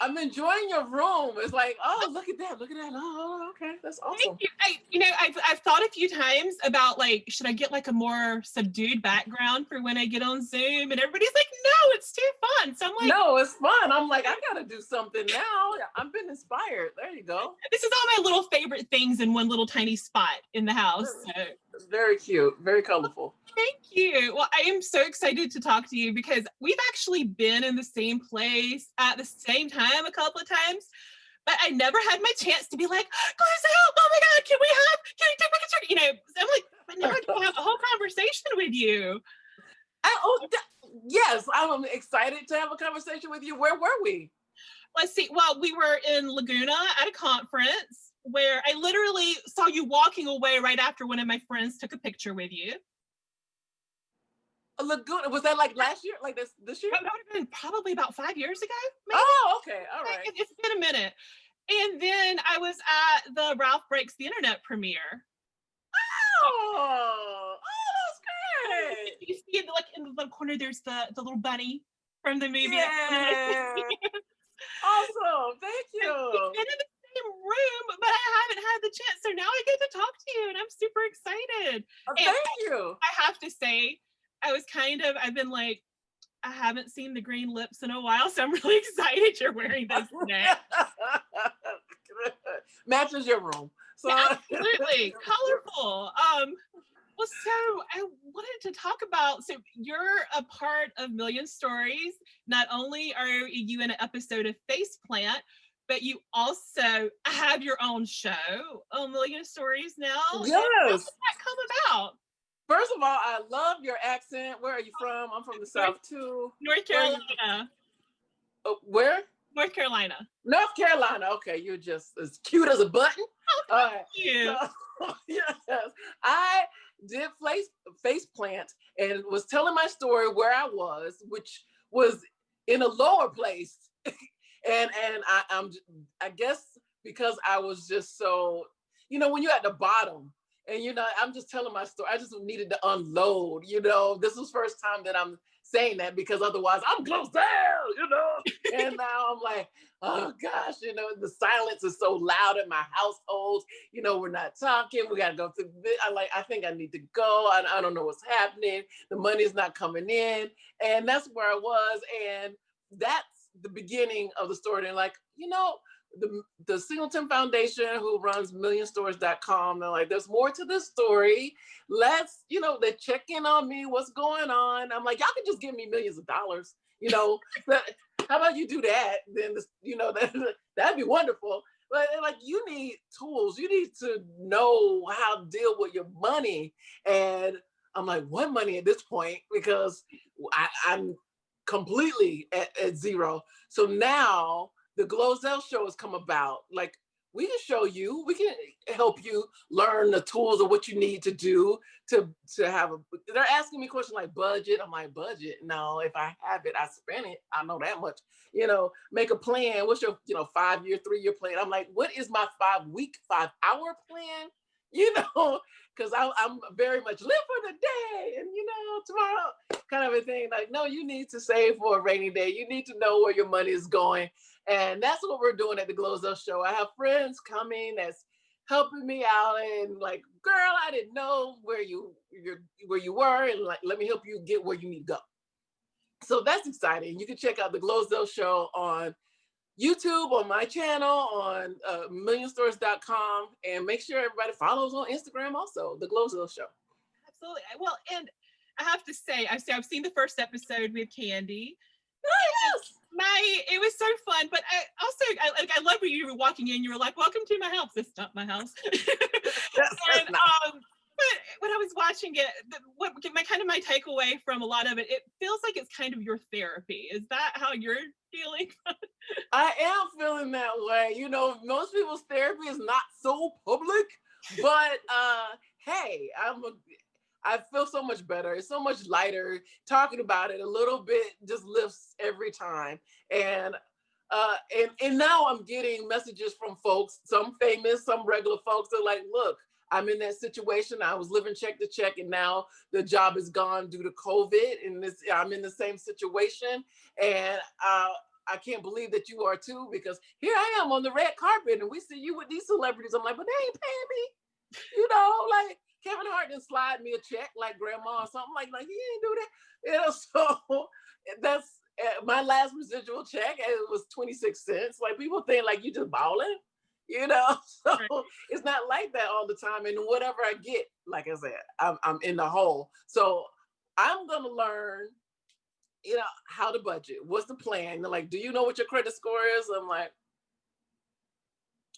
I'm enjoying your room. It's like, oh, look at that. Look at that. Oh, okay. That's awesome. Thank you. I've thought a few times about like, should I get like a more subdued background for when I get on Zoom? And everybody's like, no, it's too fun. So I'm like, no, it's fun. I'm like, I gotta do something now. I've been inspired. There you go. This is all my little favorite things in one little tiny spot in the house. So. It's very cute, very colorful. Thank you. Well, I am so excited to talk to you because we've actually been in the same place at the same time a couple of times, but I never had my chance to be like, GloZell, oh my God, can we take a picture? You know, I'm like, I never get to have a whole conversation with you. Yes, I'm excited to have a conversation with you. Where were we? Let's see. Well, we were in Laguna at a conference where I literally saw you walking away right after one of my friends took a picture with you. Laguna, was that like last year, like this year? That would have been probably about 5 years ago. Maybe. Oh, okay, all right. It's been a minute. And then I was at the Ralph Breaks the Internet premiere. Oh, that's great. You see, like in the little corner, there's the little bunny from the movie. Yeah. Awesome, thank you. We've been in the same room, but I haven't had the chance. So now I get to talk to you, and I'm super excited. Thank you. I have to say, I've been like, I haven't seen the green lips in a while, so I'm really excited you're wearing this today. Matches your room. So. Yeah, absolutely. Colorful. Well, so I wanted to talk about, so you're a part of Million Stories. Not only are you in an episode of Faceplant, but you also have your own show on Million Stories now. Yes. How did that come about? First of all, I love your accent. Where are you from? I'm from the South too. North Carolina. Where? North Carolina. North Carolina. Okay, you're just as cute as a button. Oh, thank you. So, yes, I did Faceplant and was telling my story where I was, which was in a lower place, and I guess because I was just so, when you're at the bottom. And, I'm just telling my story. I just needed to unload, This was first time that I'm saying that because otherwise I'm GloZell, And now I'm like, oh gosh, the silence is so loud in my household. We're not talking. We got to go through this. I think I need to go. I don't know what's happening. The money's not coming in. And that's where I was. And that's the beginning of the story. And the Singleton Foundation, who runs millionstories.com, they're like, there's more to this story. Let's, they check in on me, what's going on. I'm like, y'all can just give me millions of dollars, how about you do that? Then, that'd be wonderful. But like, you need tools. You need to know how to deal with your money. And I'm like, what money at this point? Because I'm completely at zero. So now, the GloZell Show has come about. Like, we can show you, we can help you learn the tools of what you need to do to have they're asking me questions like budget. I'm like, budget? No, if I have it, I spend it. I know that much. Make a plan. What's your, 5-year, 3-year plan? I'm like, what is my 5-week, 5-hour plan? Because I'm very much live for the day and, tomorrow kind of a thing. Like, no, you need to save for a rainy day. You need to know where your money is going. And that's what we're doing at the GloZell Show. I have friends coming that's helping me out and like, girl, I didn't know where you were, and like, let me help you get where you need to go. So that's exciting. You can check out the GloZell Show on YouTube, on my channel, on millionstories.com, and make sure everybody follows on Instagram also, the GloZell Show. Absolutely. Well, and I have to say, I've seen the first episode with Candy. Yes. It was so fun, but I love when you were walking in, you were like, welcome to my house. It's not my house. But when I was watching it, my takeaway from a lot of it, it feels like it's kind of your therapy. Is that how you're feeling? I am feeling that way. Most people's therapy is not so public, but hey, I feel so much better. It's so much lighter. Talking about it a little bit just lifts every time. And now I'm getting messages from folks, some famous, some regular folks. They're like, look, I'm in that situation. I was living check to check, and now the job is gone due to COVID. And I'm in the same situation. And I can't believe that you are too, because here I am on the red carpet and we see you with these celebrities. I'm like, but they ain't paying me. You know, like Kevin Hart didn't slide me a check like grandma or something like he didn't do that. You know, so that's my last residual check. And it was 26 cents. Like people think like you just balling, you know. So it's not like that all the time. And whatever I get, like I said, I'm in the hole. So I'm gonna learn, you know, how to budget. What's the plan? They're like, do you know what your credit score is? I'm like,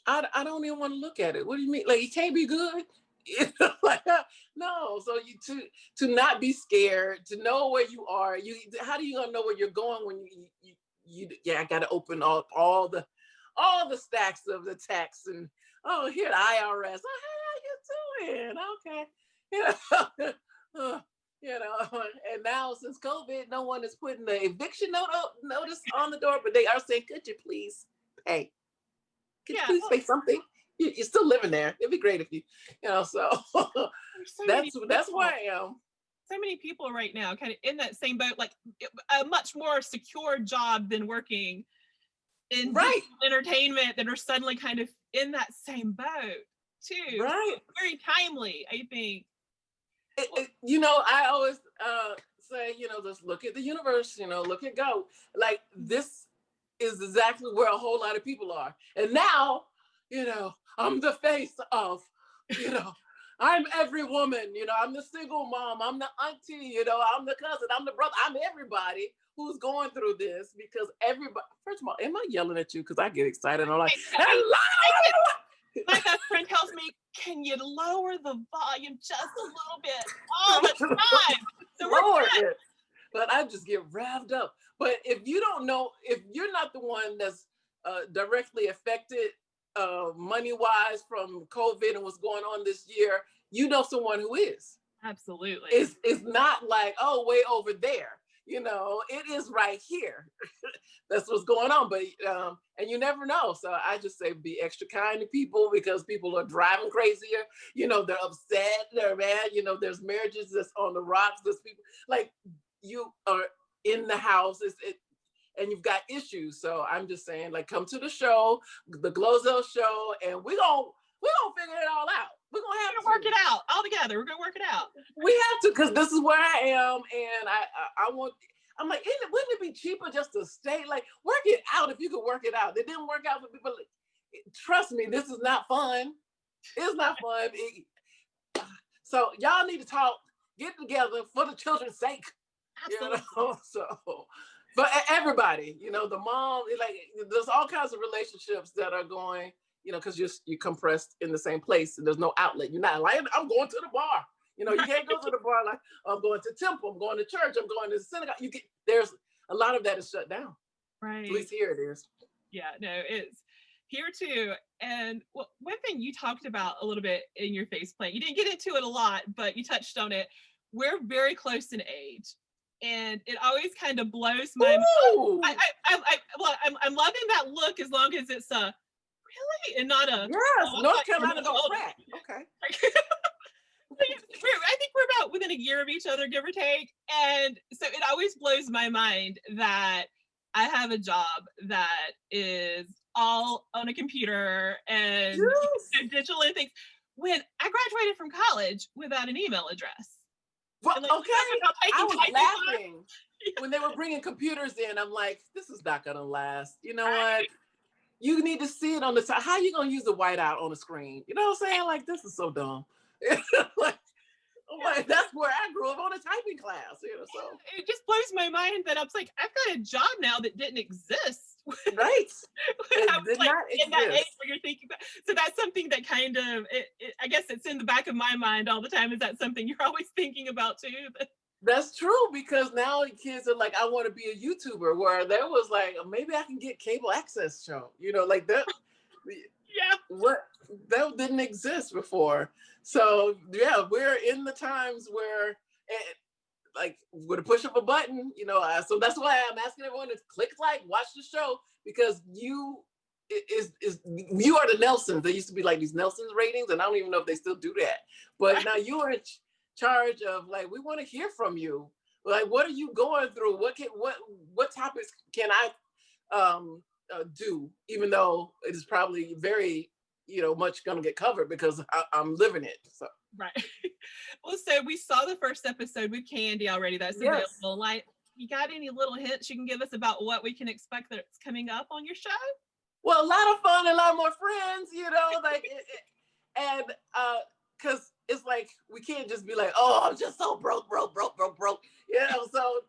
I don't even want to look at it. What do you mean? Like, it can't be good? You know, like, no. So you to not be scared, to know where you are. How do you gonna know where you're going when you I gotta open all the stacks of the tax and here the IRS. Oh, hey, how you doing? Okay. You know, you know, and now since COVID, no one is putting the eviction notice on the door, but they are saying, could you please pay? Could you please say something? You're still living there. It'd be great if you know, so, that's where I am. So many people right now kind of in that same boat, like a much more secure job than working in entertainment, that are suddenly kind of in that same boat too. Right. So very timely, I think. You know, I always say, you know, just look at the universe, you know, look at God. Like this is exactly where a whole lot of people are. And now, you know, I'm the face of, you know, I'm every woman, you know, I'm the single mom, I'm the auntie, you know, I'm the cousin, I'm the brother, I'm everybody who's going through this, because everybody, first of all, am I yelling at you? Because I get excited. I'm like, hello! My best friend tells me, can you lower the volume just a little bit all the time? So lower it. But I just get revved up. But if you don't know, if you're not the one that's directly affected money-wise from COVID and what's going on this year, you know someone who is. Absolutely. It's not like, oh, way over there. You know, it is right here. That's what's going on. But and you never know. So I just say be extra kind to people, because people are driving crazier. You know, they're upset, they're mad. You know, there's marriages that's on the rocks. There's people like you are in the house, and you've got issues. So I'm just saying, like, come to the show, the GloZell Show, and we're gonna figure it all out. We're gonna work it out all together. We're gonna work it out. We have to, because this is where I am, and I want. I'm like, wouldn't it be cheaper just to stay? Like, work it out if you could work it out. It didn't work out for people. Trust me, this is not fun. It's not fun. So y'all need to talk, get together for the children's sake. Absolutely. You know, so for everybody, you know, the mom, like, there's all kinds of relationships that are going. You know, because you're compressed in the same place and there's no outlet. You're not like, I'm going to the bar. You know, you can't go to the bar like, I'm going to temple, I'm going to church, I'm going to the synagogue. There's a lot of that is shut down. Right. At least here it is. Yeah, no, it's here too. And one thing you talked about a little bit in your Faceplant, you didn't get into it a lot, but you touched on it. We're very close in age. And it always kind of blows my mind. I'm loving that look, as long as it's really? And not a... Yes, North Carolina don't crack. Okay. I think we're about within a year of each other, give or take. And so it always blows my mind that I have a job that is all on a computer and digital and things, when I graduated from college without an email address. Well, like, okay, I was laughing when they were bringing computers in. I'm like, this is not gonna last. You know what? You need to see it on the side. How are you gonna use the whiteout on the screen? You know what I'm saying? Like, this is so dumb. like, that's where I grew up, on a typing class. You know, so it just blows my mind that I was like, I've got a job now that didn't exist. Right. It did not exist. In that age where you're thinking about. So that's something that kind of, I guess it's in the back of my mind all the time. Is that something you're always thinking about too? That's true, because now kids are like, I want to be a YouTuber, where there was like, maybe I can get cable access show, you know, like that. Yeah. What that didn't exist before. So yeah, we're in the times where like with a push of a button, you know, so that's why I'm asking everyone to click like, watch the show, because you are the Nelsons. There used to be like these Nelsons ratings, and I don't even know if they still do that. But now you are in charge of, like, we want to hear from you. Like, what are you going through? What topics can I do, even though it is probably very, much going to get covered because I'm living it. So. Right. Well, so we saw the first episode with Candy already. That's available. Like, you got any little hints you can give us about what we can expect that's coming up on your show? Well, a lot of fun, a lot more friends, like, and because it's like we can't just be like, oh, I'm just so broke, So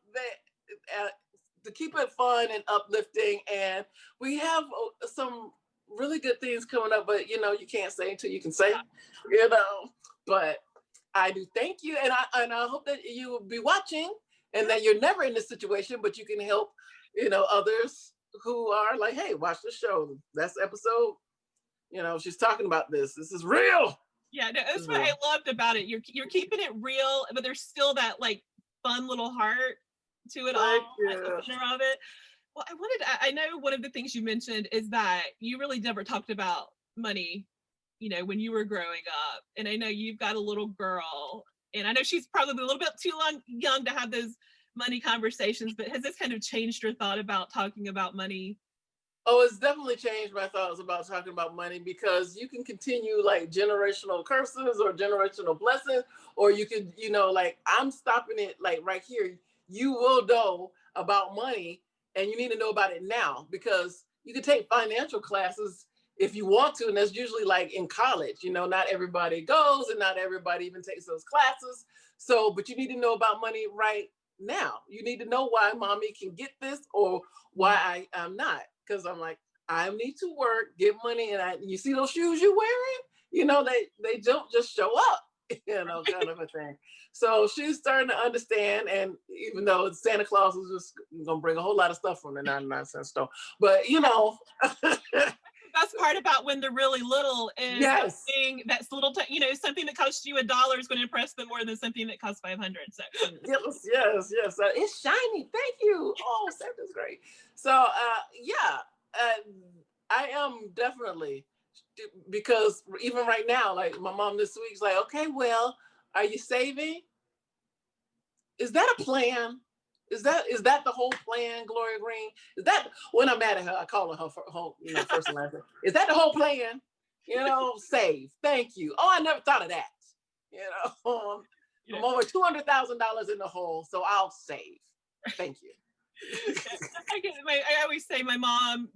to keep it fun and uplifting, and we have some really good things coming up, but you can't say until you can say, But I do thank you, and I hope that you will be watching, and that you're never in this situation, but you can help, others who are like, hey, watch the show. That's episode. She's talking about this. This is real. Yeah, no, that's what I loved about it. You're keeping it real, but there's still that like fun little heart to it all at the center of it. Well, I know one of the things you mentioned is that you really never talked about money, when you were growing up. And I know you've got a little girl, and I know she's probably a little bit too young to have those money conversations, but has this kind of changed your thought about talking about money? Oh, it's definitely changed my thoughts about talking about money, because you can continue like generational curses or generational blessings, or you could, like, I'm stopping it like right here. You will know about money, and you need to know about it now, because you can take financial classes if you want to, and that's usually like in college. Not everybody goes, and not everybody even takes those classes. So, but you need to know about money right now. You need to know why mommy can get this or why I am not. Because I'm like, I need to work, get money, and you see those shoes you're wearing, they don't just show up, kind of a thing. So she's starting to understand, and even though Santa Claus is just gonna bring a whole lot of stuff from the 99-cent store, but That's part about when they're really little, is something that's little, something that costs you $1 is going to impress them more than something that costs 500. So yes, it's shiny. Thank you. Oh, Santa's great. So I am definitely, because even right now, like my mom this week's like, okay, well, are you saving? Is that a plan? Is that the whole plan, Gloria Green? Is that, when I'm mad at her, I call her first and last name. Is that the whole plan? Save. Thank you. Oh, I never thought of that. I'm over $200,000 in the hole, so I'll save. Thank you. I always say my mom,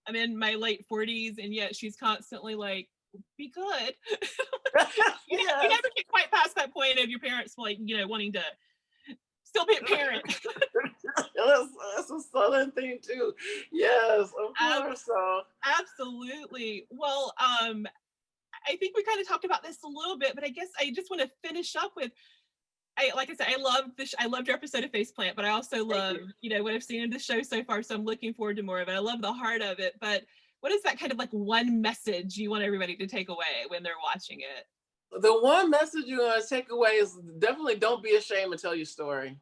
I'm in my late 40s, and yet she's constantly like, be good. You never get quite past that point of your parents, like, wanting to still be a parent. That's a Southern thing too. Yes, of course. Absolutely. Well, I think we kind of talked about this a little bit, but I guess I just want to finish up with, like I said, I loved your episode of Faceplant, but I also love, what I've seen in the show so far. So I'm looking forward to more of it. I love the heart of it, but what is that kind of like one message you want everybody to take away when they're watching it? The one message you want to take away is definitely don't be ashamed to tell your story.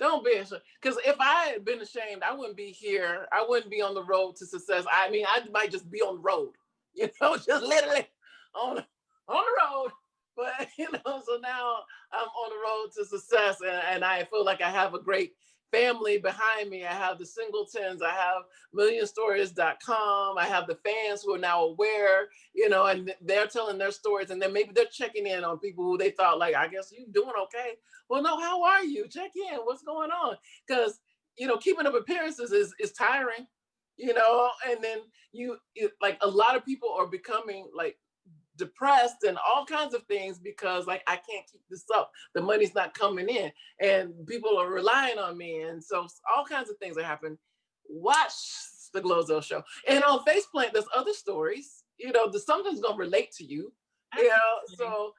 Don't be ashamed. Because if I had been ashamed, I wouldn't be here. I wouldn't be on the road to success. I mean, I might just be on the road, just literally on the road. But, so now I'm on the road to success, and I feel like I have a great family behind me. I have the Singletons, I have millionstories.com, I have the fans who are now aware, and they're telling their stories, and then maybe they're checking in on people who they thought, like, I guess you doing okay. Well, no, how are you? Check in, what's going on? Because, keeping up appearances is tiring, and then like a lot of people are becoming like depressed and all kinds of things because like I can't keep this up, the money's not coming in and people are relying on me, and so all kinds of things are happening. Watch the GloZell Show, and on Faceplant there's other stories, something's gonna relate to you. So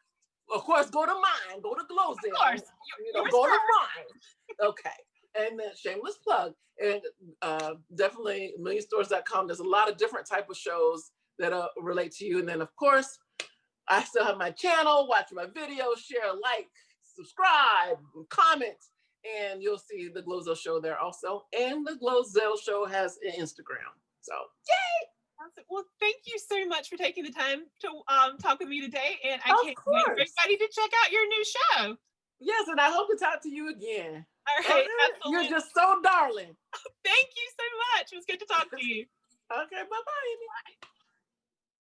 of course go to mine, go to GloZell, of course. Go to mine. Okay. And then shameless plug, and definitely millionstories.com. There's a lot of different type of shows that relate to you. And then of course I still have my channel. Watch my videos, share, like, subscribe, comment, and you'll see the GloZell Show there also. And the GloZell Show has an Instagram. So, yay! Well, thank you so much for taking the time to talk with me today. And I can't wait for everybody to check out your new show. Yes, and I hope to talk to you again. All right, You're just so darling. Thank you so much. It was good to talk to you. Okay, bye-bye, Amy.